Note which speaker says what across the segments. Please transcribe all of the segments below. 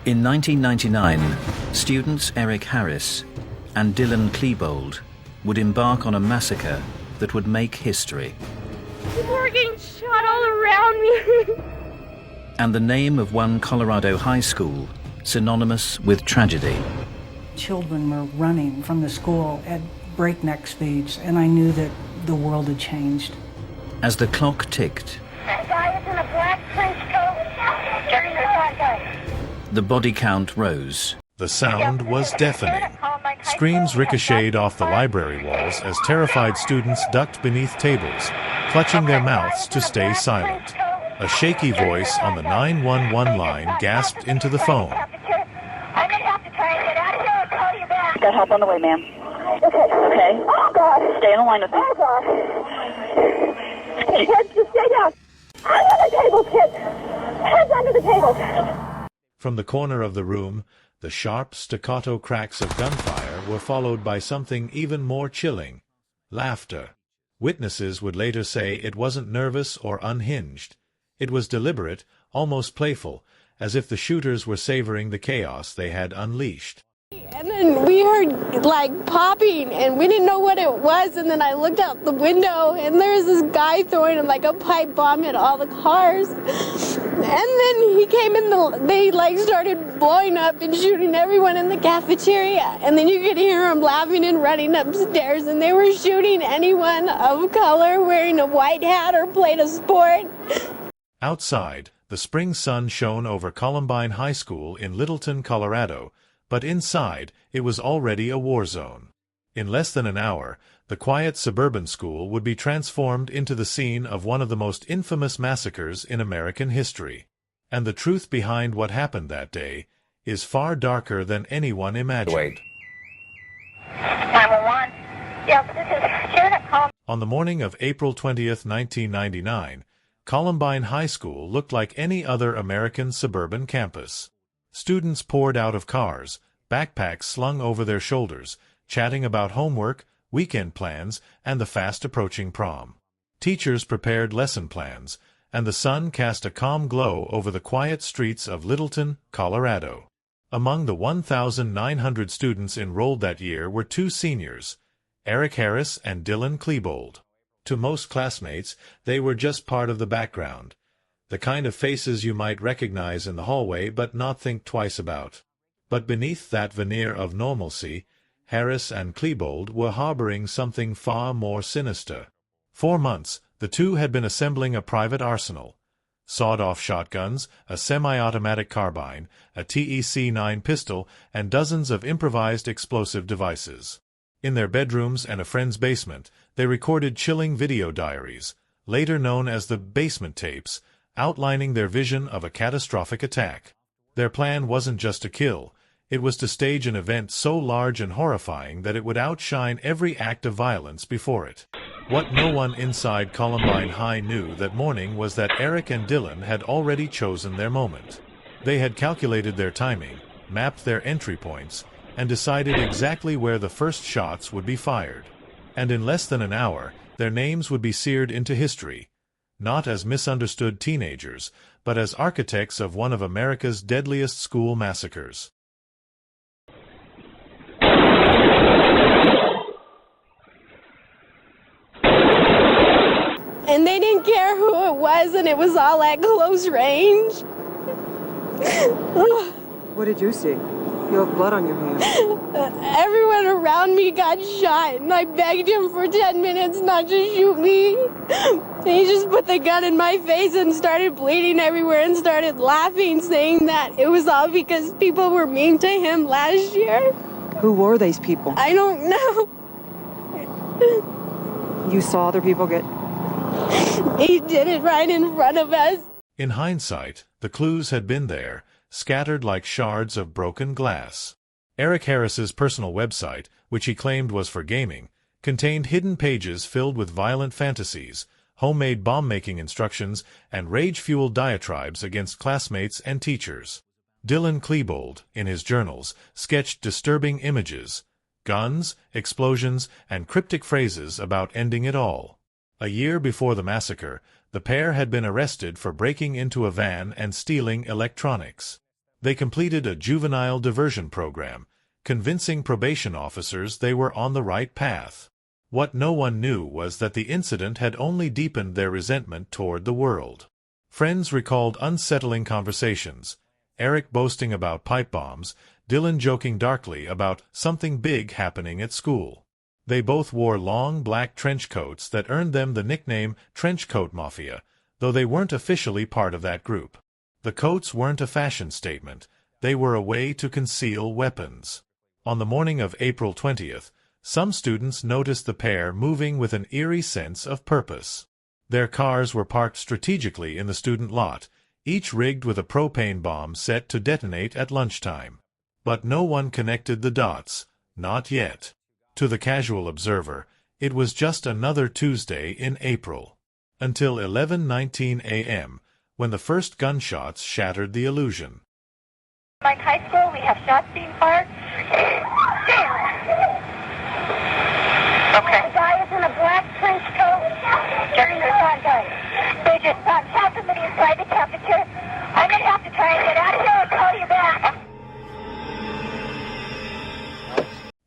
Speaker 1: In 1999, students Eric Harris and Dylan Klebold would embark on a massacre that would make history.
Speaker 2: People were getting shot all around me.
Speaker 1: And the name of one Colorado high school synonymous with tragedy.
Speaker 3: Children were running from the school at breakneck speeds, and I knew that the world had changed.
Speaker 1: As the clock ticked,
Speaker 2: That guy is in a black trench coat, carrying a shotgun.
Speaker 1: the body count rose.
Speaker 4: The sound was deafening. Screams ricocheted off the library walls as terrified students ducked beneath tables, clutching their mouths to stay silent. A shaky voice on the 911 line gasped into the phone.
Speaker 2: I may have to try and get out of here and call you back.
Speaker 5: Got help on the way, ma'am.
Speaker 2: Okay. Oh, God.
Speaker 5: Stay on the line with me.
Speaker 2: Oh, God. Hey, kids, just stay down. Under the table, kids. Heads under the table.
Speaker 4: From the corner of the room, the sharp staccato cracks of gunfire were followed by something even more chilling: laughter. Witnesses would later say it wasn't nervous or unhinged. It was deliberate, almost playful, as if the shooters were savoring the chaos they had unleashed.
Speaker 2: And then we heard, like, popping, and we didn't know what it was, and then I looked out the window, and there's this guy throwing, like, a pipe bomb at all the cars. And then he came in, they, like, started blowing up and shooting everyone in the cafeteria, and then you could hear them laughing and running upstairs, and they were shooting anyone of color wearing a white hat or played a sport.
Speaker 4: Outside, the spring sun shone over Columbine High School in Littleton, Colorado, but inside it was already a war zone. In less than an hour, the quiet suburban school would be transformed into the scene of one of the most infamous massacres in American history. And the truth behind what happened that day is far darker than anyone imagined.
Speaker 6: Wait.
Speaker 2: 911. Yes, this is Sharon at
Speaker 4: On the morning of April 20th, 1999, Columbine High School looked like any other American suburban campus. Students poured out of cars, backpacks slung over their shoulders, chatting about homework, weekend plans, and the fast-approaching prom. Teachers prepared lesson plans, and the sun cast a calm glow over the quiet streets of Littleton, Colorado. Among the 1,900 students enrolled that year were two seniors, Eric Harris and Dylan Klebold. To most classmates, they were just part of the background, the kind of faces you might recognize in the hallway but not think twice about. But beneath that veneer of normalcy, Harris and Klebold were harboring something far more sinister. For months, the two had been assembling a private arsenal: sawed-off shotguns, a semi-automatic carbine, a TEC-9 pistol, and dozens of improvised explosive devices. In their bedrooms and a friend's basement, they recorded chilling video diaries, later known as the basement tapes, outlining their vision of a catastrophic attack. Their plan wasn't just to kill. It was to stage an event so large and horrifying that it would outshine every act of violence before it. What no one inside Columbine High knew that morning was that Eric and Dylan had already chosen their moment. They had calculated their timing, mapped their entry points, and decided exactly where the first shots would be fired. And in less than an hour, their names would be seared into history, not as misunderstood teenagers, but as architects of one of America's deadliest school massacres.
Speaker 2: And they didn't care who it was, and it was all at close range.
Speaker 7: What did you see? You have blood on your hands.
Speaker 2: Everyone around me got shot, and I begged him for 10 minutes not to shoot me. And he just put the gun in my face and started bleeding everywhere and started laughing, saying that it was all because people were mean to him last year.
Speaker 7: Who were these people?
Speaker 2: I don't know.
Speaker 7: You saw other people get...
Speaker 2: He did it right in front of us.
Speaker 4: In hindsight, the clues had been there, scattered like shards of broken glass. Eric Harris's personal website, which he claimed was for gaming, contained hidden pages filled with violent fantasies, homemade bomb-making instructions, and rage-fueled diatribes against classmates and teachers. Dylan Klebold, in his journals, sketched disturbing images, guns, explosions, and cryptic phrases about ending it all. A year before the massacre, the pair had been arrested for breaking into a van and stealing electronics. They completed a juvenile diversion program, convincing probation officers they were on the right path. What no one knew was that the incident had only deepened their resentment toward the world. Friends recalled unsettling conversations, Eric boasting about pipe bombs, Dylan joking darkly about something big happening at school. They both wore long black trench coats that earned them the nickname Trench Coat Mafia, though they weren't officially part of that group. The coats weren't a fashion statement, they were a way to conceal weapons. On the morning of April 20th, some students noticed the pair moving with an eerie sense of purpose. Their cars were parked strategically in the student lot, each rigged with a propane bomb set to detonate at lunchtime. But no one connected the dots, not yet. To the casual observer, it was just another Tuesday in April. Until 11:19 a.m., when the first gunshots shattered the illusion.
Speaker 5: Columbine High School, we have shots being fired. Okay. The guy is in a black trench coat. Getting the shot guy. They just shot somebody inside the cafeteria. I'm going to have to try and get out of here and call you back.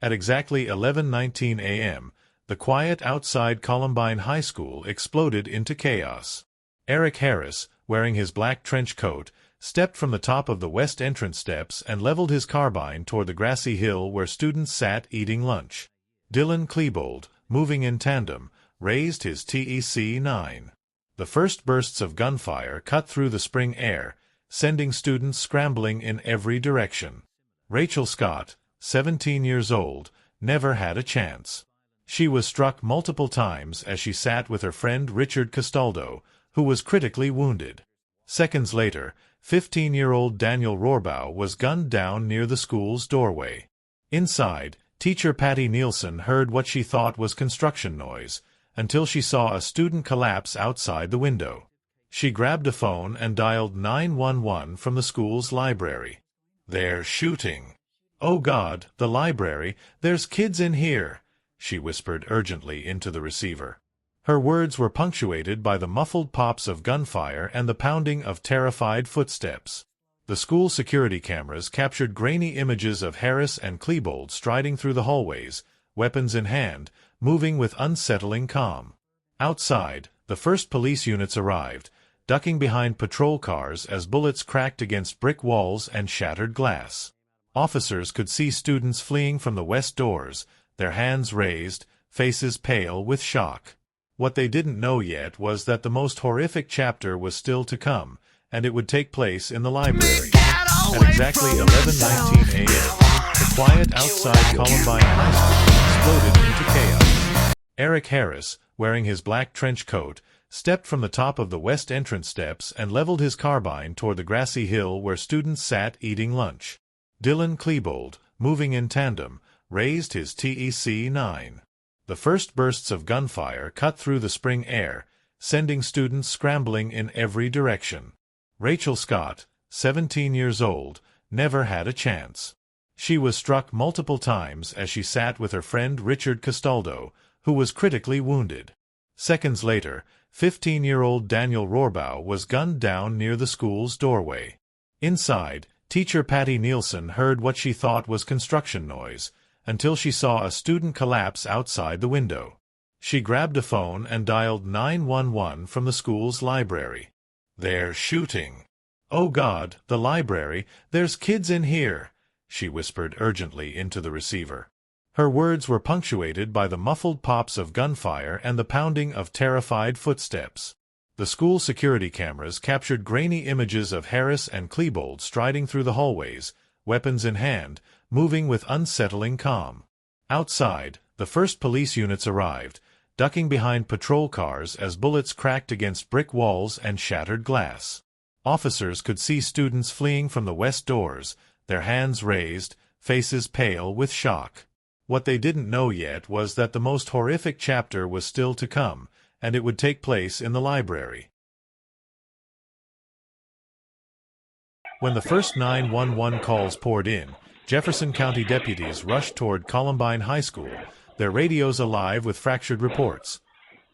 Speaker 4: At exactly 11:19 a.m., the quiet outside Columbine High School exploded into chaos. Eric Harris, wearing his black trench coat, stepped from the top of the west entrance steps and leveled his carbine toward the grassy hill where students sat eating lunch. Dylan Klebold, moving in tandem, raised his TEC-9. The first bursts of gunfire cut through the spring air, sending students scrambling in every direction. Rachel Scott, 17 years old, never had a chance. She was struck multiple times as she sat with her friend Richard Castaldo, who was critically wounded. Seconds later, 15-year-old Daniel Rohrbaugh was gunned down near the school's doorway. Inside, teacher Patty Nielsen heard what she thought was construction noise, until she saw a student collapse outside the window. She grabbed a phone and dialed 911 from the school's library. "They're shooting." "Oh God, the library, there's kids in here," she whispered urgently into the receiver. Her words were punctuated by the muffled pops of gunfire and the pounding of terrified footsteps. The school security cameras captured grainy images of Harris and Klebold striding through the hallways, weapons in hand, moving with unsettling calm. Outside, the first police units arrived, ducking behind patrol cars as bullets cracked against brick walls and shattered glass. Officers could see students fleeing from the west doors, their hands raised, faces pale with shock. What they didn't know yet was that the most horrific chapter was still to come, and it would take place in the library. At exactly 11:19 a.m., the quiet outside Columbine High School exploded into chaos. Eric Harris, wearing his black trench coat, stepped from the top of the west entrance steps and leveled his carbine toward the grassy hill where students sat eating lunch. Dylan Klebold, moving in tandem, raised his TEC-9. The first bursts of gunfire cut through the spring air, sending students scrambling in every direction. Rachel Scott, 17 years old, never had a chance. She was struck multiple times as she sat with her friend Richard Castaldo, who was critically wounded. Seconds later, 15-year-old Daniel Rohrbaugh was gunned down near the school's doorway. Inside, teacher Patty Nielsen heard what she thought was construction noise, until she saw a student collapse outside the window. She grabbed a phone and dialed 911 from the school's library. "They're shooting." "Oh God, the library, there's kids in here," she whispered urgently into the receiver. Her words were punctuated by the muffled pops of gunfire and the pounding of terrified footsteps. The school security cameras captured grainy images of Harris and Klebold striding through the hallways, weapons in hand, moving with unsettling calm. Outside, the first police units arrived, ducking behind patrol cars as bullets cracked against brick walls and shattered glass. Officers could see students fleeing from the west doors, their hands raised, faces pale with shock. What they didn't know yet was that the most horrific chapter was still to come, and it would take place in the library. When the first 911 calls poured in, Jefferson County deputies rushed toward Columbine High School, their radios alive with fractured reports.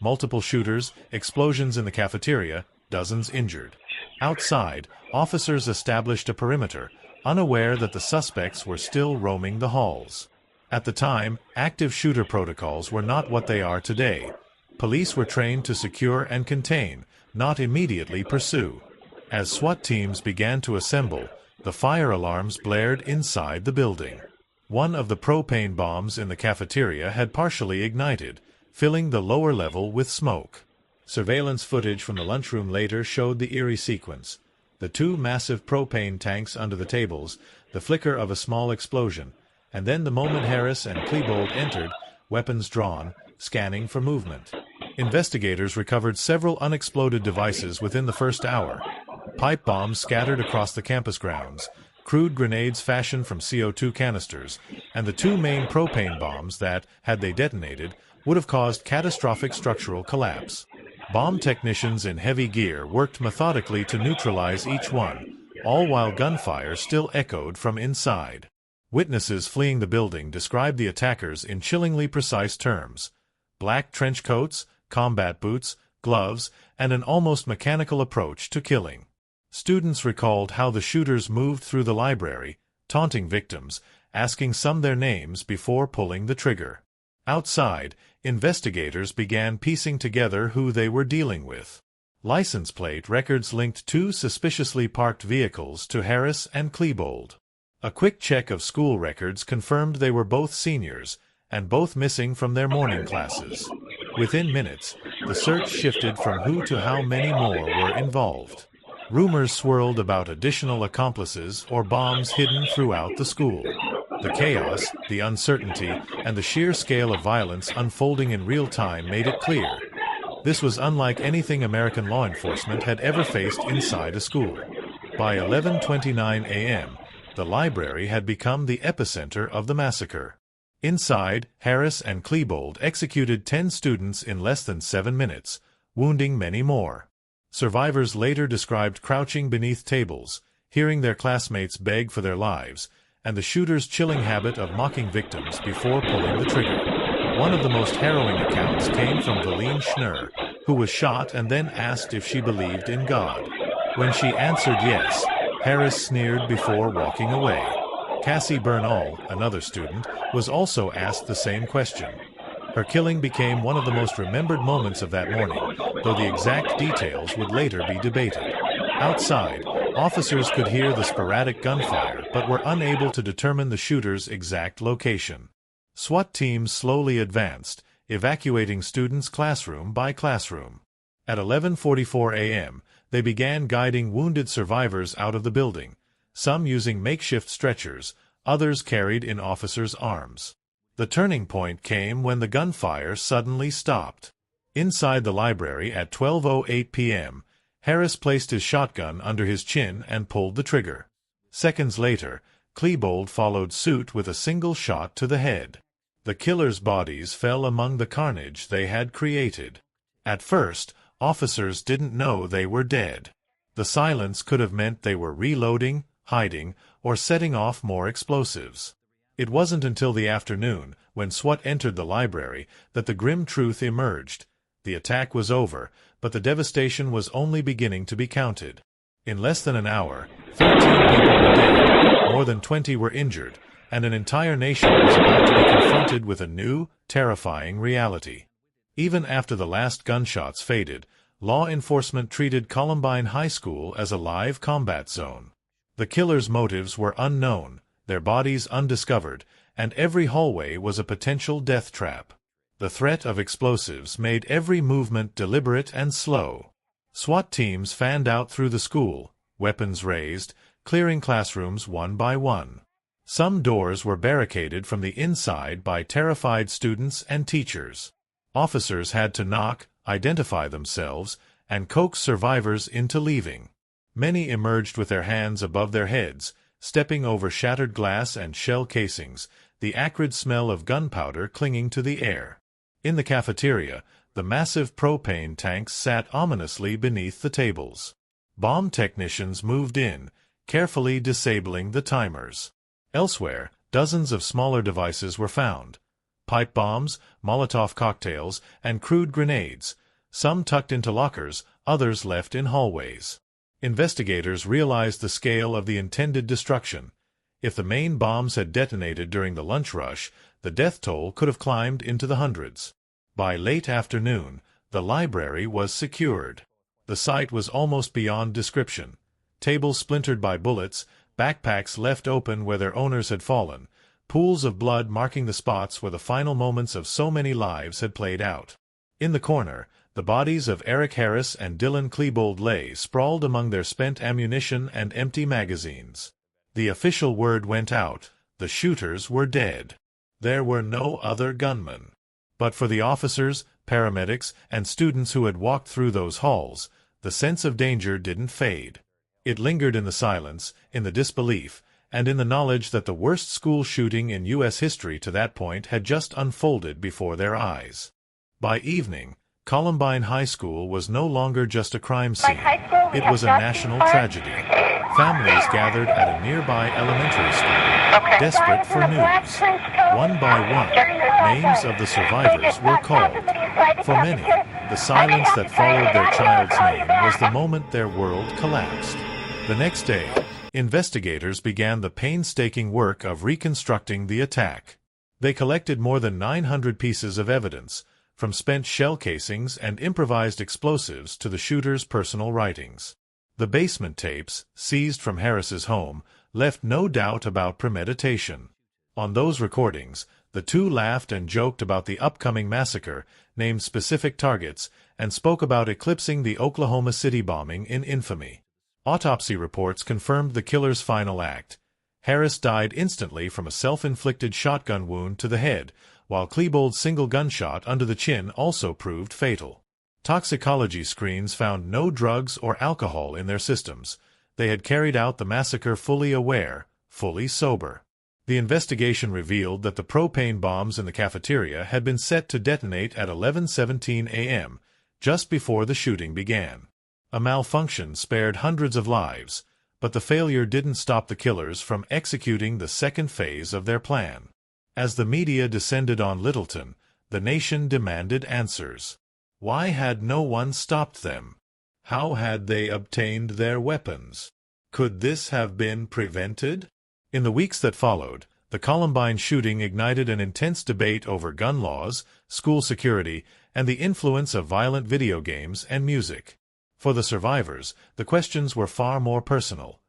Speaker 4: Multiple shooters, explosions in the cafeteria, dozens injured. Outside, officers established a perimeter, unaware that the suspects were still roaming the halls. At the time, active shooter protocols were not what they are today. Police were trained to secure and contain, not immediately pursue. As SWAT teams began to assemble, the fire alarms blared inside the building. One of the propane bombs in the cafeteria had partially ignited, filling the lower level with smoke. Surveillance footage from the lunchroom later showed the eerie sequence: the two massive propane tanks under the tables, the flicker of a small explosion, and then the moment Harris and Klebold entered, weapons drawn, scanning for movement. Investigators recovered several unexploded devices within the first hour. Pipe bombs scattered across the campus grounds, crude grenades fashioned from CO2 canisters, and the two main propane bombs that, had they detonated, would have caused catastrophic structural collapse. Bomb technicians in heavy gear worked methodically to neutralize each one, all while gunfire still echoed from inside. Witnesses fleeing the building described the attackers in chillingly precise terms: black trench coats, combat boots, gloves, and an almost mechanical approach to killing. Students recalled how the shooters moved through the library, taunting victims, asking some their names before pulling the trigger. Outside, investigators began piecing together who they were dealing with. License plate records linked two suspiciously parked vehicles to Harris and Klebold. A quick check of school records confirmed they were both seniors, and both missing from their morning classes. Within minutes, the search shifted from who to how many more were involved. Rumors swirled about additional accomplices or bombs hidden throughout the school. The chaos, the uncertainty, and the sheer scale of violence unfolding in real time made it clear: this was unlike anything American law enforcement had ever faced inside a school. By 11:29 a.m., the library had become the epicenter of the massacre. Inside, Harris and Klebold executed 10 students in less than 7 minutes, wounding many more. Survivors later described crouching beneath tables, hearing their classmates beg for their lives, and the shooter's chilling habit of mocking victims before pulling the trigger. One of the most harrowing accounts came from Valine Schnurr, who was shot and then asked if she believed in God. When she answered yes, Harris sneered before walking away. Cassie Bernal, another student, was also asked the same question. Her killing became one of the most remembered moments of that morning, though the exact details would later be debated. Outside, officers could hear the sporadic gunfire but were unable to determine the shooter's exact location. SWAT teams slowly advanced, evacuating students classroom by classroom. At 11:44 a.m., they began guiding wounded survivors out of the building, some using makeshift stretchers, others carried in officers' arms. The turning point came when the gunfire suddenly stopped. Inside the library at 12:08 p.m., Harris placed his shotgun under his chin and pulled the trigger. Seconds later, Klebold followed suit with a single shot to the head. The killers' bodies fell among the carnage they had created. At first, officers didn't know they were dead. The silence could have meant they were reloading, hiding, or setting off more explosives. It wasn't until the afternoon, when SWAT entered the library, that the grim truth emerged. The attack was over, but the devastation was only beginning to be counted. In less than an hour, 13 people were dead, more than 20 were injured, and an entire nation was about to be confronted with a new, terrifying reality. Even after the last gunshots faded, law enforcement treated Columbine High School as a live combat zone. The killers' motives were unknown, their bodies undiscovered, and every hallway was a potential death trap. The threat of explosives made every movement deliberate and slow. SWAT teams fanned out through the school, weapons raised, clearing classrooms one by one. Some doors were barricaded from the inside by terrified students and teachers. Officers had to knock, identify themselves, and coax survivors into leaving. Many emerged with their hands above their heads, stepping over shattered glass and shell casings, the acrid smell of gunpowder clinging to the air. In the cafeteria, the massive propane tanks sat ominously beneath the tables. Bomb technicians moved in, carefully disabling the timers. Elsewhere, dozens of smaller devices were found: pipe bombs, Molotov cocktails, and crude grenades, some tucked into lockers, others left in hallways. Investigators realized the scale of the intended destruction. If the main bombs had detonated during the lunch rush, the death toll could have climbed into the hundreds. By late afternoon, the library was secured. The site was almost beyond description. Tables splintered by bullets, backpacks left open where their owners had fallen, pools of blood marking the spots where the final moments of so many lives had played out. In the corner, the bodies of Eric Harris and Dylan Klebold lay sprawled among their spent ammunition and empty magazines. The official word went out: the shooters were dead. There were no other gunmen. But for the officers, paramedics, and students who had walked through those halls, the sense of danger didn't fade. It lingered in the silence, in the disbelief, and in the knowledge that the worst school shooting in U.S. history to that point had just unfolded before their eyes. By evening, Columbine High School was no longer just a crime scene. It was a national tragedy. Families gathered at a nearby elementary school, desperate for news. One by one, names of the survivors were called. For many, the silence that followed their child's name was the moment their world collapsed. The next day, investigators began the painstaking work of reconstructing the attack. They collected more than 900 pieces of evidence, from spent shell casings and improvised explosives to the shooter's personal writings. The basement tapes, seized from Harris's home, left no doubt about premeditation. On those recordings, the two laughed and joked about the upcoming massacre, named specific targets, and spoke about eclipsing the Oklahoma City bombing in infamy. Autopsy reports confirmed the killer's final act. Harris died instantly from a self-inflicted shotgun wound to the head, while Klebold's single gunshot under the chin also proved fatal. Toxicology screens found no drugs or alcohol in their systems. They had carried out the massacre fully aware, fully sober. The investigation revealed that the propane bombs in the cafeteria had been set to detonate at 11:17 a.m., just before the shooting began. A malfunction spared hundreds of lives, but the failure didn't stop the killers from executing the second phase of their plan. As the media descended on Littleton, the nation demanded answers. Why had no one stopped them? How had they obtained their weapons? Could this have been prevented? In the weeks that followed, the Columbine shooting ignited an intense debate over gun laws, school security, and the influence of violent video games and music. For the survivors, the questions were far more personal.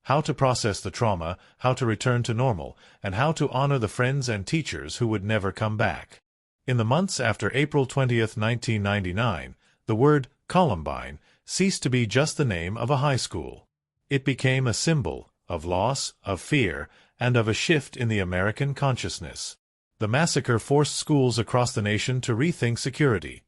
Speaker 4: How to process the trauma, how to return to normal, and how to honor the friends and teachers who would never come back. In the months after April 20, 1999, the word Columbine ceased to be just the name of a high school. It became a symbol of loss, of fear, and of a shift in the American consciousness. The massacre forced schools across the nation to rethink security.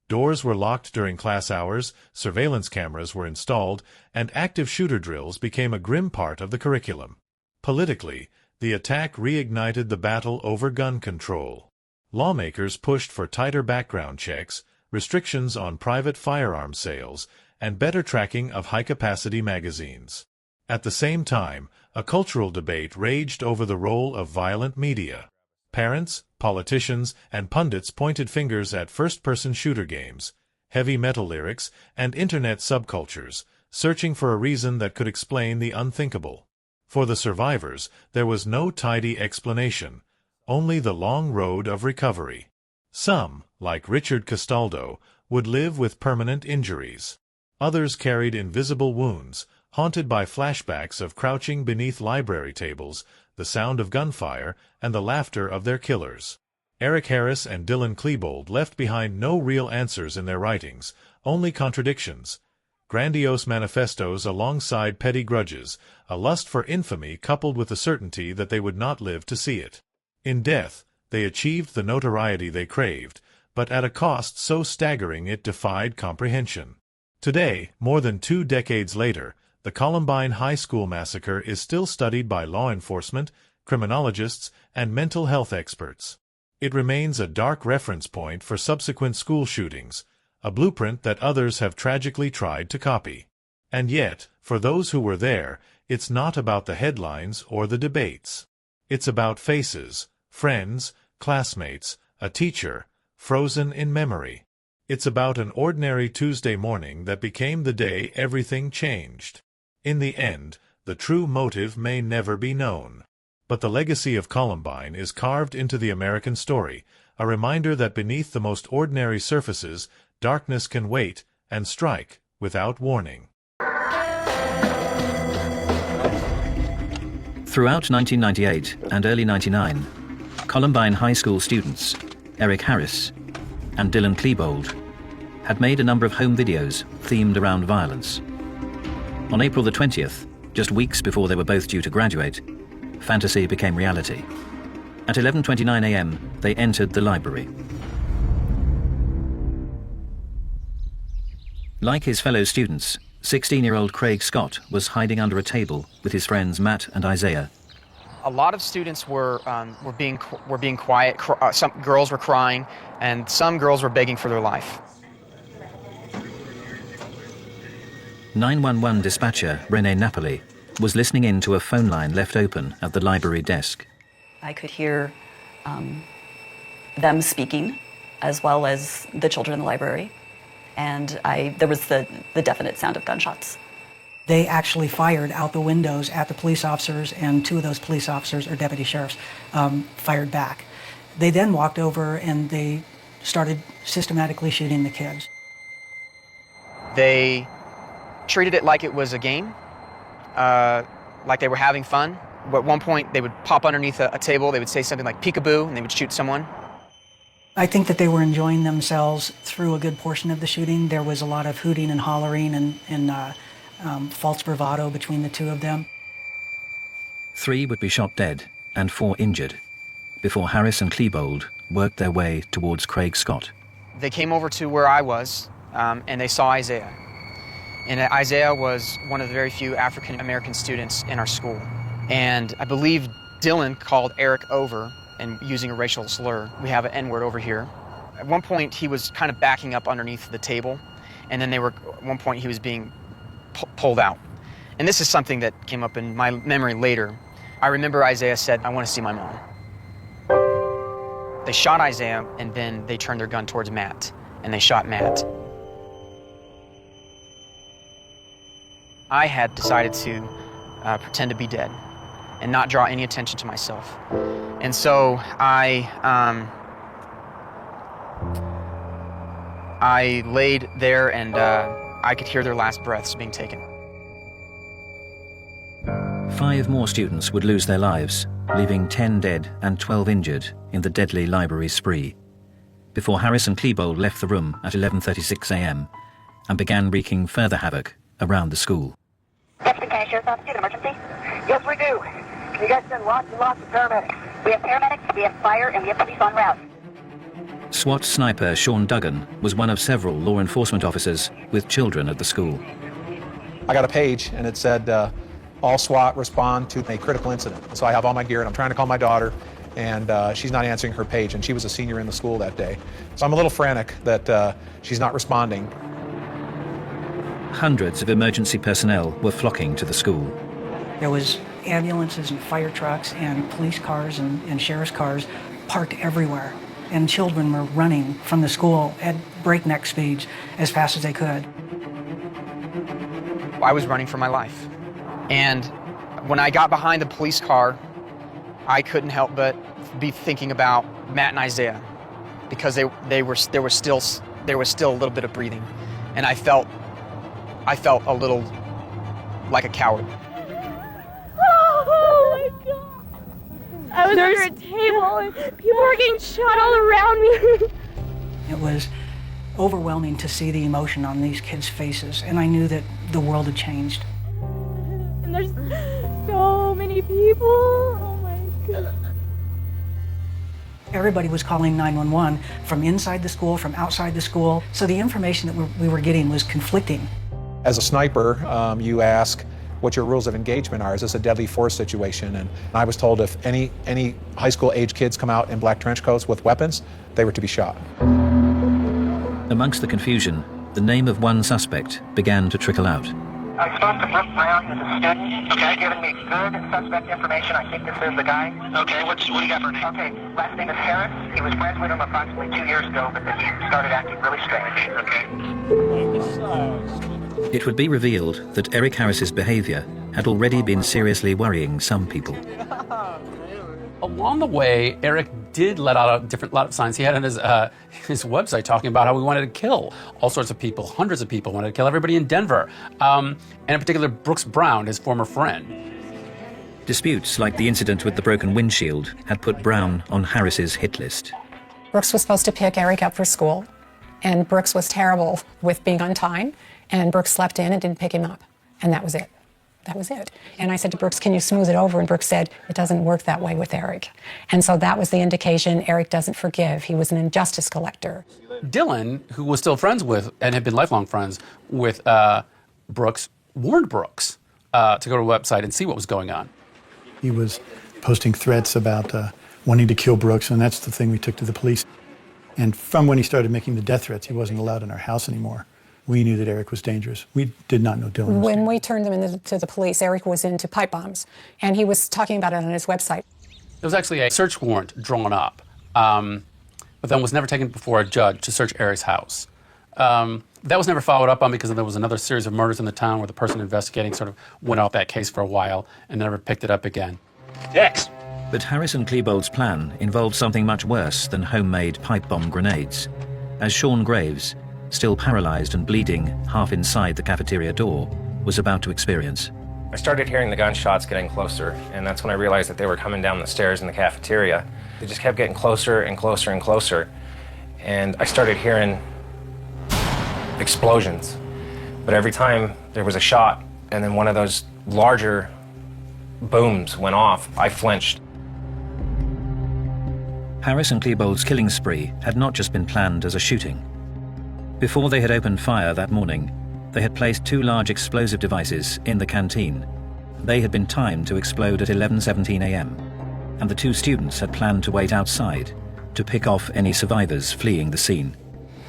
Speaker 4: Doors were locked during class hours, surveillance cameras were installed, and active shooter drills became a grim part of the curriculum. Politically, the attack reignited the battle over gun control. Lawmakers pushed for tighter background checks, restrictions on private firearm sales, and better tracking of high-capacity magazines. At the same time, a cultural debate raged over the role of violent media. Parents, politicians, and pundits pointed fingers at first-person shooter games, heavy metal lyrics, and internet subcultures, searching for a reason that could explain the unthinkable. For the survivors, there was no tidy explanation, only the long road of recovery. Some, like Richard Castaldo, would live with permanent injuries. Others carried invisible wounds, haunted by flashbacks of crouching beneath library tables, the sound of gunfire, and the laughter of their killers. Eric Harris and Dylan Klebold left behind no real answers in their writings, only contradictions. Grandiose manifestos alongside petty grudges, a lust for infamy coupled with the certainty that they would not live to see it. In death, they achieved the notoriety they craved, but at a cost so staggering it defied comprehension. Today, more than 2 decades later, the Columbine High School massacre is still studied by law enforcement, criminologists, and mental health experts. It remains a dark reference point for subsequent school shootings, a blueprint that others have tragically tried to copy. And yet, for those who were there, it's not about the headlines or the debates. It's about faces, friends, classmates, a teacher, frozen in memory. It's about an ordinary Tuesday morning that became the day everything changed. In the end, the true motive may never be known. But the legacy of Columbine is carved into the American story, a reminder that beneath the most ordinary surfaces, darkness can wait and strike without warning.
Speaker 1: Throughout 1998 and early 99, Columbine High School students, Eric Harris and Dylan Klebold, had made a number of home videos themed around violence. On April the 20th, just weeks before they were both due to graduate, fantasy became reality. At 11:29 a.m., they entered the library. Like his fellow students, 16-year-old Craig Scott was hiding under a table with his friends Matt and Isaiah.
Speaker 6: A lot of students were being quiet. Some girls were crying, and some girls were begging for their life.
Speaker 1: 911 dispatcher Renee Napoli was listening in to a phone line left open at the library desk.
Speaker 8: I could hear them speaking, as well as the children in the library, and there was the definite sound of gunshots.
Speaker 3: They actually fired out the windows at the police officers, and two of those police officers, or deputy sheriffs, fired back. They then walked over and they started systematically shooting the kids.
Speaker 6: They treated it like it was a game, like they were having fun. At one point, they would pop underneath a table, they would say something like peekaboo, and they would shoot someone.
Speaker 3: I think that they were enjoying themselves through a good portion of the shooting. There was a lot of hooting and hollering and false bravado between the two of them.
Speaker 1: 3 would be shot dead and 4 injured before Harris and Klebold worked their way towards Craig Scott.
Speaker 6: They came over to where I was, and they saw Isaiah. And Isaiah was one of the very few African-American students in our school. And I believe Dylan called Eric over and using a racial slur. We have an N-word over here. At one point, he was kind of backing up underneath the table, and then at one point, he was being pulled out. And this is something that came up in my memory later. I remember Isaiah said, "I want to see my mom." They shot Isaiah, and then they turned their gun towards Matt, and they shot Matt. I had decided to pretend to be dead and not draw any attention to myself. And so I laid there, and I could hear their last breaths being taken.
Speaker 1: 5 more students would lose their lives, leaving 10 dead and 12 injured in the deadly library spree, before Harris and Klebold left the room at 11:36 a.m. and began wreaking further havoc around the school.
Speaker 5: Littleton County Sheriff's Office, do you have an emergency? Yes, we do. Can you guys send lots and lots of paramedics? We have paramedics, we have fire, and we have police en route.
Speaker 1: SWAT sniper Sean Duggan was one of several law enforcement officers with children at the school.
Speaker 9: I got a page, and it said, all SWAT respond to a critical incident. So I have all my gear, and I'm trying to call my daughter, and she's not answering her page, and she was a senior in the school that day. So I'm a little frantic that she's not responding.
Speaker 1: Hundreds of emergency personnel were flocking to the school.
Speaker 3: There was ambulances and fire trucks and police cars and sheriff's cars parked everywhere. And children were running from the school at breakneck speeds as fast as they could.
Speaker 6: I was running for my life. And when I got behind the police car, I couldn't help but be thinking about Matt and Isaiah, because there was still a little bit of breathing, and I felt a little like a coward.
Speaker 2: Oh my God! I was under a table and people were getting shot all around me.
Speaker 3: It was overwhelming to see the emotion on these kids' faces, and I knew that the world had changed.
Speaker 2: And there's so many people. Oh my God.
Speaker 3: Everybody was calling 911 from inside the school, from outside the school, so the information that we were getting was conflicting.
Speaker 9: As a sniper, you ask what your rules of engagement are. Is this a deadly force situation? And I was told if any high school age kids come out in black trench coats with weapons, they were to be shot.
Speaker 1: Amongst the confusion, the name of one suspect began to trickle out.
Speaker 5: I spoke to Brooke Brown, who's a student. Okay. He's given me good suspect information. I think this is the guy. Okay, what do you got for a name? Okay, last name is Harris. He was friends with him approximately 2 years ago, but then he started acting really strange. Okay.
Speaker 1: It would be revealed that Eric Harris's behavior had already been seriously worrying some people.
Speaker 10: Along the way, Eric did let out a lot of signs. He had on his website talking about how he wanted to kill all sorts of people, hundreds of people, wanted to kill everybody in Denver, and in particular Brooks Brown, his former friend.
Speaker 1: Disputes like the incident with the broken windshield had put Brown on Harris's hit list.
Speaker 11: Brooks was supposed to pick Eric up for school, and Brooks was terrible with being on time, and Brooks slept in and didn't pick him up, and that was it. That was it. And I said to Brooks, can you smooth it over? And Brooks said, it doesn't work that way with Eric. And so that was the indication Eric doesn't forgive. He was an injustice collector.
Speaker 10: Dylan, who was still friends with, and had been lifelong friends with Brooks, warned Brooks to go to the website and see what was going on.
Speaker 12: He was posting threats about wanting to kill Brooks, and that's the thing we took to the police. And from when he started making the death threats, he wasn't allowed in our house anymore. We knew that Eric was dangerous. We did not know Dylan was
Speaker 11: When
Speaker 12: dangerous.
Speaker 11: we turned him into the police, Eric was into pipe bombs, and he was talking about it on his website.
Speaker 10: There was actually a search warrant drawn up, but then was never taken before a judge to search Eric's house. That was never followed up on because there was another series of murders in the town where the person investigating sort of went off that case for a while and never picked it up again.
Speaker 1: Next. But Harris and Klebold's plan involved something much worse than homemade pipe bomb grenades, as Sean Graves, still paralyzed and bleeding half inside the cafeteria door, was about to experience.
Speaker 13: I started hearing the gunshots getting closer, and that's when I realized that they were coming down the stairs in the cafeteria. They just kept getting closer and closer and closer, and I started hearing explosions. But every time there was a shot, and then one of those larger booms went off, I flinched.
Speaker 1: Harris and Klebold's killing spree had not just been planned as a shooting. Before they had opened fire that morning, they had placed 2 large explosive devices in the canteen. They had been timed to explode at 11:17 a.m., and the 2 students had planned to wait outside to pick off any survivors fleeing the scene.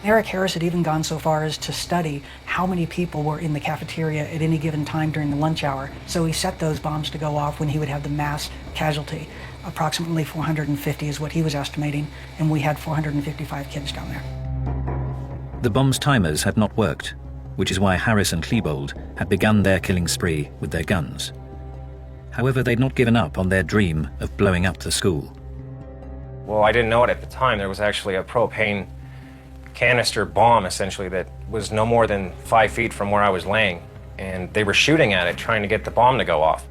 Speaker 3: Eric Harris had even gone so far as to study how many people were in the cafeteria at any given time during the lunch hour. So he set those bombs to go off when he would have the mass casualty. Approximately 450 is what he was estimating, and we had 455 kids down there.
Speaker 1: The bomb's timers had not worked, which is why Harris and Klebold had begun their killing spree with their guns. However, they'd not given up on their dream of blowing up the school.
Speaker 13: Well, I didn't know it at the time. There was actually a propane canister bomb, essentially, that was no more than 5 feet from where I was laying, and they were shooting at it, trying to get the bomb to go off.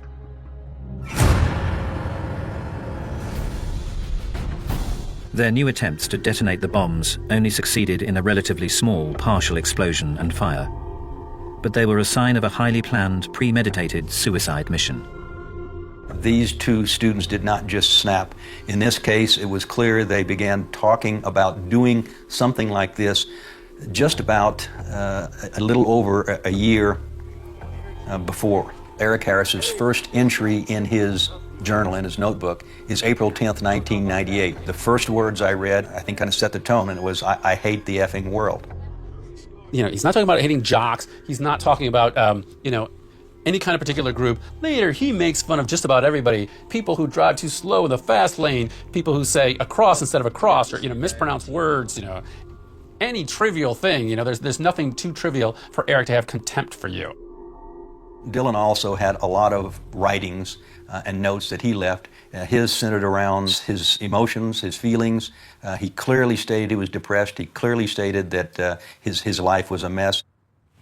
Speaker 1: Their new attempts to detonate the bombs only succeeded in a relatively small partial explosion and fire. But they were a sign of a highly planned, premeditated suicide mission.
Speaker 14: These 2 students did not just snap. In this case, it was clear they began talking about doing something like this just about a little over a year before. Eric Harris's first entry in his journal, in his notebook, is April 10th, 1998. The first words I read, I think, kind of set the tone, and it was, I hate the effing world.
Speaker 10: You know, he's not talking about hating jocks. He's not talking about, any kind of particular group. Later, he makes fun of just about everybody. People who drive too slow in the fast lane, people who say across instead of across, or, mispronounce words, any trivial thing. There's nothing too trivial for Eric to have contempt for you.
Speaker 14: Dylan also had a lot of writings and notes that he left. His centered around his emotions, his feelings. He clearly stated he was depressed. He clearly stated that his life was a mess.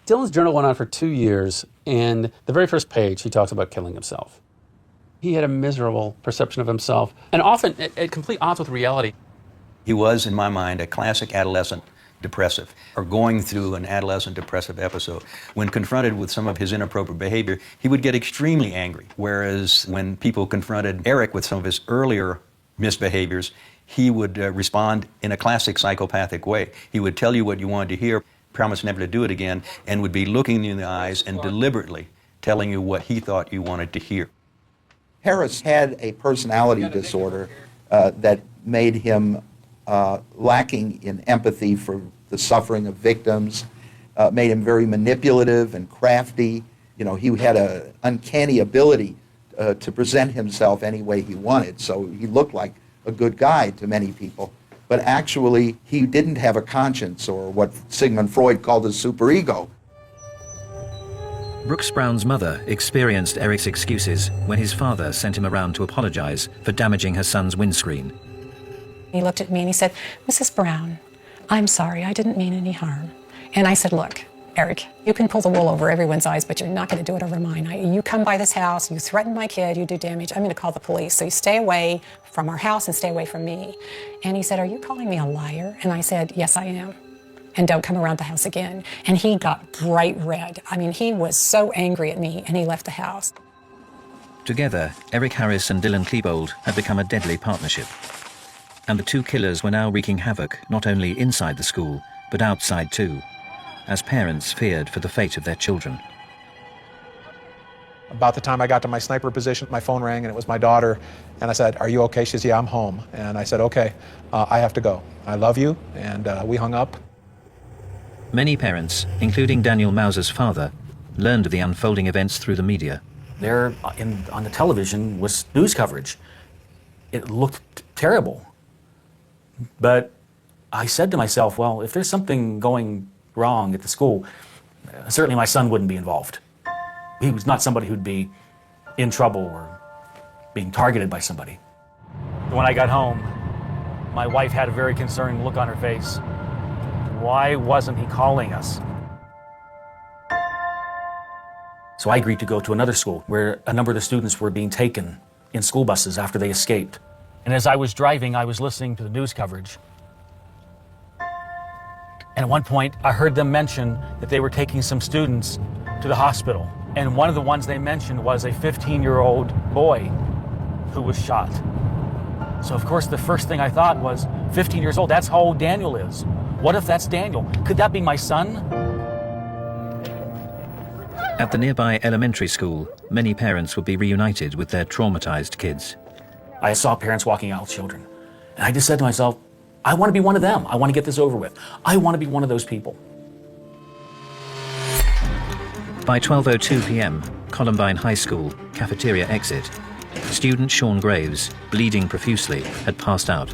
Speaker 10: Dylan's journal went on for 2 years, and the very first page, he talks about killing himself. He had a miserable perception of himself, and often at complete odds with reality.
Speaker 14: He was, in my mind, a classic adolescent depressive, or going through an adolescent depressive episode. When confronted with some of his inappropriate behavior, he would get extremely angry, whereas when people confronted Eric with some of his earlier misbehaviors, he would respond in a classic psychopathic way. He would tell you what you wanted to hear, promise never to do it again, and would be looking you in the eyes and deliberately telling you what he thought you wanted to hear.
Speaker 15: Harris had a personality disorder that made him lacking in empathy for the suffering of victims, made him very manipulative and crafty, You know, he had an uncanny ability to present himself any way he wanted, so he looked like a good guy to many people. But actually, he didn't have a conscience, or what Sigmund Freud called a superego.
Speaker 1: Brooks Brown's mother experienced Eric's excuses when his father sent him around to apologize for damaging her son's windscreen.
Speaker 11: He looked at me and he said, "Mrs. Brown, I'm sorry, I didn't mean any harm." And I said, "Look, Eric, you can pull the wool over everyone's eyes, but you're not going to do it over mine. You come by this house, you threaten my kid, you do damage, I'm going to call the police. So you stay away from our house and stay away from me." And he said, "Are you calling me a liar?" And I said, "Yes, I am. And don't come around the house again." And he got bright red. I mean, he was so angry at me, and he left the house.
Speaker 1: Together, Eric Harris and Dylan Klebold had become a deadly partnership. And the two killers were now wreaking havoc not only inside the school, but outside too, as parents feared for the fate of their children.
Speaker 9: About the time I got to my sniper position, my phone rang and it was my daughter. And I said, "Are you okay?" She says, "Yeah, I'm home." And I said, "Okay, I have to go. I love you." And we hung up.
Speaker 1: Many parents, including Daniel Mauser's father, learned of the unfolding events through the media.
Speaker 16: There on the television was news coverage. It looked terrible. But I said to myself, well, if there's something going wrong at the school, certainly my son wouldn't be involved. He was not somebody who'd be in trouble or being targeted by somebody. When I got home, my wife had a very concerned look on her face. Why wasn't he calling us? So I agreed to go to another school where a number of the students were being taken in school buses after they escaped. And as I was driving, I was listening to the news coverage. And at one point, I heard them mention that they were taking some students to the hospital. And one of the ones they mentioned was a 15-year-old boy who was shot. So of course, the first thing I thought was, 15 years old, that's how old Daniel is. What if that's Daniel? Could that be my son?
Speaker 1: At the nearby elementary school, many parents would be reunited with their traumatized kids.
Speaker 16: I saw parents walking out with children. And I just said to myself, I want to be one of them. I want to get this over with. I want to be one of those people.
Speaker 1: By 12:02 p.m., Columbine High School, cafeteria exit, student Sean Graves, bleeding profusely, had passed out.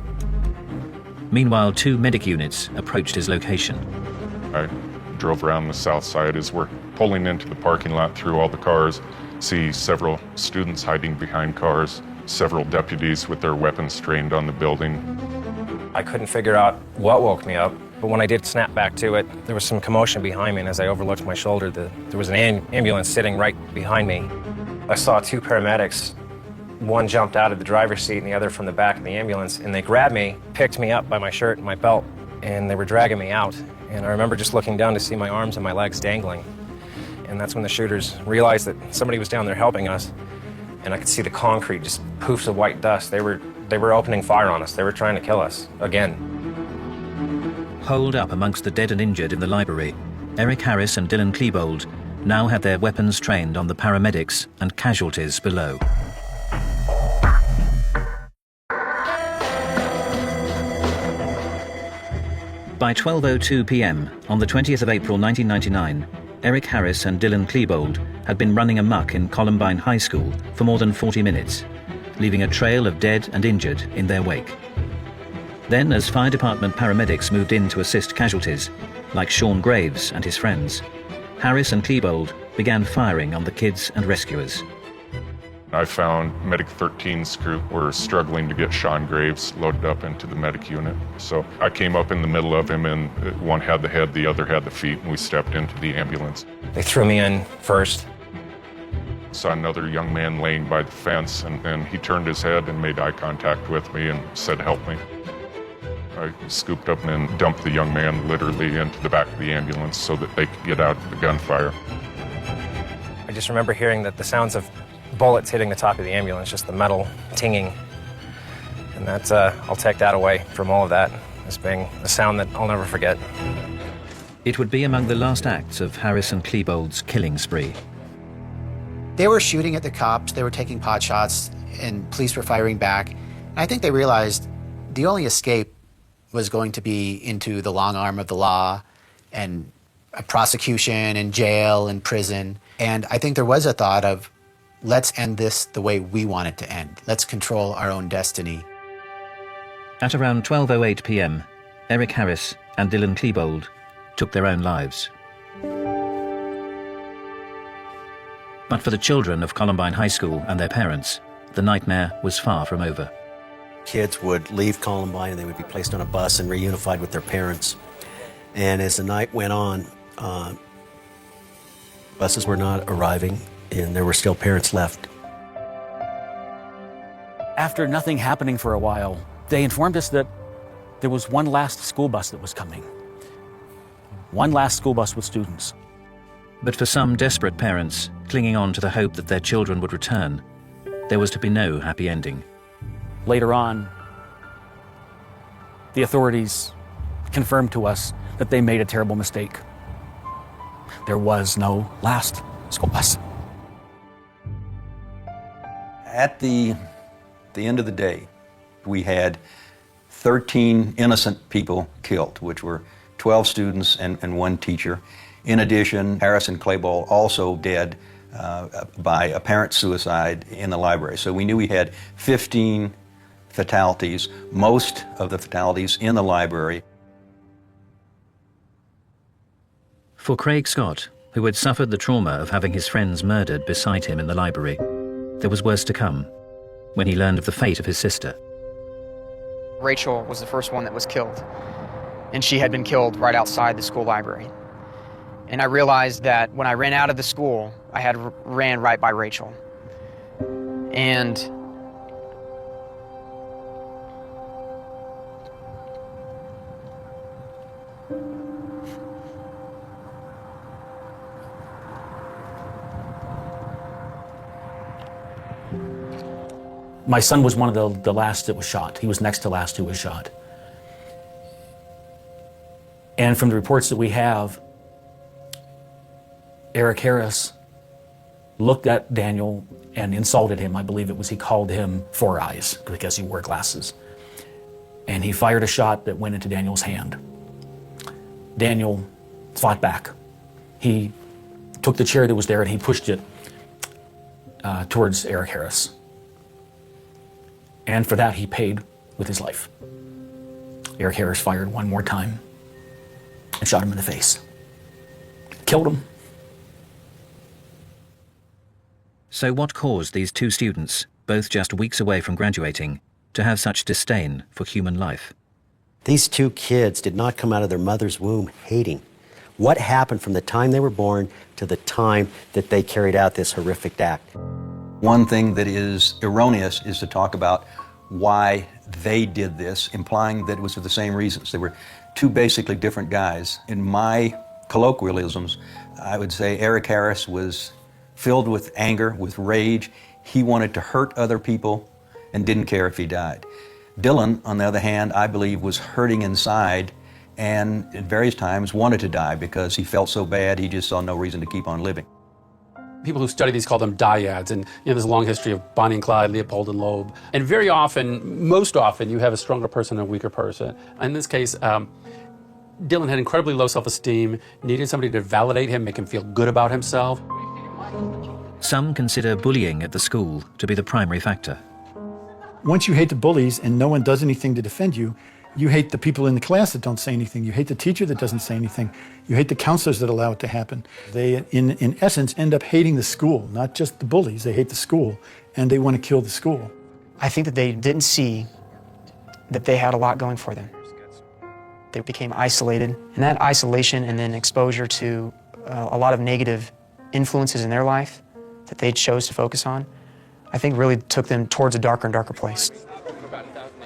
Speaker 1: Meanwhile, 2 medic units approached his location.
Speaker 17: I drove around the south side as we're pulling into the parking lot through all the cars, see several students hiding behind cars, several deputies with their weapons trained on the building.
Speaker 13: I couldn't figure out what woke me up, but when I did snap back to it, there was some commotion behind me, and as I overlooked my shoulder, there was an ambulance sitting right behind me. I saw 2 paramedics. One jumped out of the driver's seat and the other from the back of the ambulance, and they grabbed me, picked me up by my shirt and my belt, and they were dragging me out. And I remember just looking down to see my arms and my legs dangling. And that's when the shooters realized that somebody was down there helping us, and I could see the concrete, just poofs of white dust. They were opening fire on us. They were trying to kill us again.
Speaker 1: Holed up amongst the dead and injured in the library, Eric Harris and Dylan Klebold now had their weapons trained on the paramedics and casualties below. By 12:02 p.m. on the 20th of April 1999, Eric Harris and Dylan Klebold had been running amok in Columbine High School for more than 40 minutes, leaving a trail of dead and injured in their wake. Then, as fire department paramedics moved in to assist casualties, like Sean Graves and his friends, Harris and Klebold began firing on the kids and rescuers.
Speaker 17: I found Medic 13's crew were struggling to get Sean Graves loaded up into the medic unit. So I came up in the middle of him, and one had the head, the other had the feet, and we stepped into the ambulance.
Speaker 13: They threw me in first.
Speaker 17: Saw another young man laying by the fence, and he turned his head and made eye contact with me and said, "Help me." I scooped up and dumped the young man literally into the back of the ambulance so that they could get out of the gunfire.
Speaker 13: I just remember hearing the sounds of bullets hitting the top of the ambulance, just the metal tinging. And that's, I'll take that away from all of that as being a sound that I'll never forget.
Speaker 1: It would be among the last acts of Harris and Klebold's killing spree.
Speaker 18: They were shooting at the cops, they were taking pot shots, and police were firing back. And I think they realized the only escape was going to be into the long arm of the law and a prosecution and jail and prison. And I think there was a thought of, let's end this the way we want it to end. Let's control our own destiny.
Speaker 1: At around 12:08 p.m., Eric Harris and Dylan Klebold took their own lives. But for the children of Columbine High School and their parents, the nightmare was far from over.
Speaker 19: Kids would leave Columbine and they would be placed on a bus and reunified with their parents. And as the night went on, buses were not arriving and there were still parents left.
Speaker 16: After nothing happening for a while, they informed us that there was one last school bus that was coming. One last school bus with students.
Speaker 1: But for some desperate parents, clinging on to the hope that their children would return, there was to be no happy ending.
Speaker 16: Later on, the authorities confirmed to us that they made a terrible mistake. There was no last school bus.
Speaker 14: At the end of the day, we had 13 innocent people killed, which were 12 students and one teacher. In addition, Harris and Klebold also dead by apparent suicide in the library. So we knew we had 15 fatalities, most of the fatalities in the library.
Speaker 1: For Craig Scott, who had suffered the trauma of having his friends murdered beside him in the library, there was worse to come when he learned of the fate of his sister.
Speaker 6: Rachel was the first one that was killed, and she had been killed right outside the school library. And I realized that when I ran out of the school, I had ran right by Rachel. And
Speaker 16: my son was one of the last that was shot. He was next to last who was shot. And from the reports that we have, Eric Harris looked at Daniel and insulted him. I believe it was he called him Four Eyes because he wore glasses. And he fired a shot that went into Daniel's hand. Daniel fought back. He took the chair that was there and he pushed it towards Eric Harris. And for that, he paid with his life. Eric Harris fired one more time and shot him in the face. Killed him.
Speaker 1: So what caused these two students, both just weeks away from graduating, to have such disdain for human life?
Speaker 19: These two kids did not come out of their mother's womb hating. What happened from the time they were born to the time that they carried out this horrific act?
Speaker 14: One thing that is erroneous is to talk about why they did this, implying that it was for the same reasons. They were two basically different guys. In my colloquialisms, I would say Eric Harris was filled with anger, with rage. He wanted to hurt other people and didn't care if he died. Dylan, on the other hand, I believe was hurting inside and at various times wanted to die because he felt so bad he just saw no reason to keep on living.
Speaker 10: People who study these call them dyads, and there's a long history of Bonnie and Clyde, Leopold and Loeb. And very often, most often, you have a stronger person and a weaker person. In this case, Dylan had incredibly low self-esteem, needed somebody to validate him, make him feel good about himself.
Speaker 1: Some consider bullying at the school to be the primary factor.
Speaker 12: Once you hate the bullies and no one does anything to defend you, you hate the people in the class that don't say anything. You hate the teacher that doesn't say anything. You hate the counselors that allow it to happen. They, in essence, end up hating the school, not just the bullies. They hate the school, and they want to kill the school.
Speaker 6: I think that they didn't see that they had a lot going for them. They became isolated, and that isolation and then exposure to a lot of negative influences in their life that they chose to focus on, I think really took them towards a darker and darker place.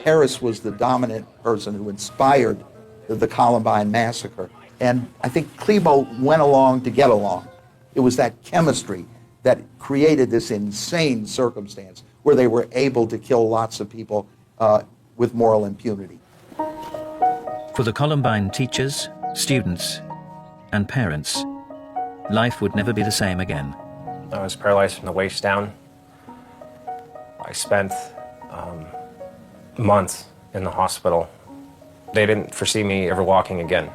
Speaker 15: Harris was the dominant person who inspired the Columbine Massacre. And I think Klebold went along to get along. It was that chemistry that created this insane circumstance where they were able to kill lots of people with moral impunity.
Speaker 1: For the Columbine teachers, students, and parents, life would never be the same again.
Speaker 13: I was paralyzed from the waist down. I spent months in the hospital. They didn't foresee me ever walking again.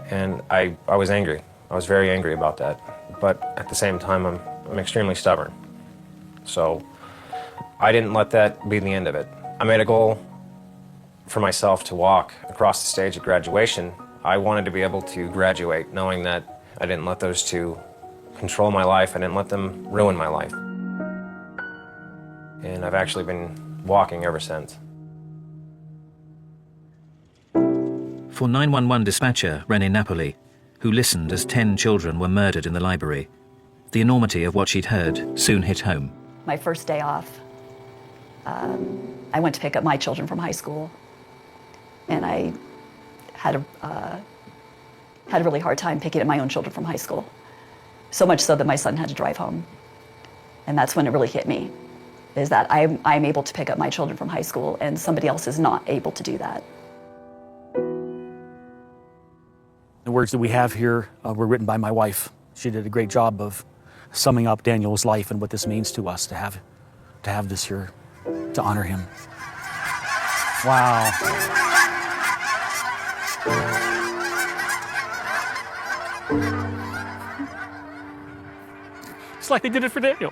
Speaker 13: And I was angry. I was very angry about that. But at the same time, I'm extremely stubborn. So I didn't let that be the end of it. I made a goal for myself to walk across the stage at graduation. I wanted to be able to graduate knowing that I didn't let those two control my life. I didn't let them ruin my life. And I've actually been walking ever since.
Speaker 1: For 911 dispatcher René Napoli, who listened as 10 children were murdered in the library, the enormity of what she'd heard soon hit home.
Speaker 8: My first day off, I went to pick up my children from high school, and I had a really hard time picking up my own children from high school. So much so that my son had to drive home. And that's when it really hit me, is that I'm able to pick up my children from high school and somebody else is not able to do that.
Speaker 16: The words that we have here were written by my wife. She did a great job of summing up Daniel's life and what this means to us to have this here, to honor him. Wow. It's like they did it for Daniel.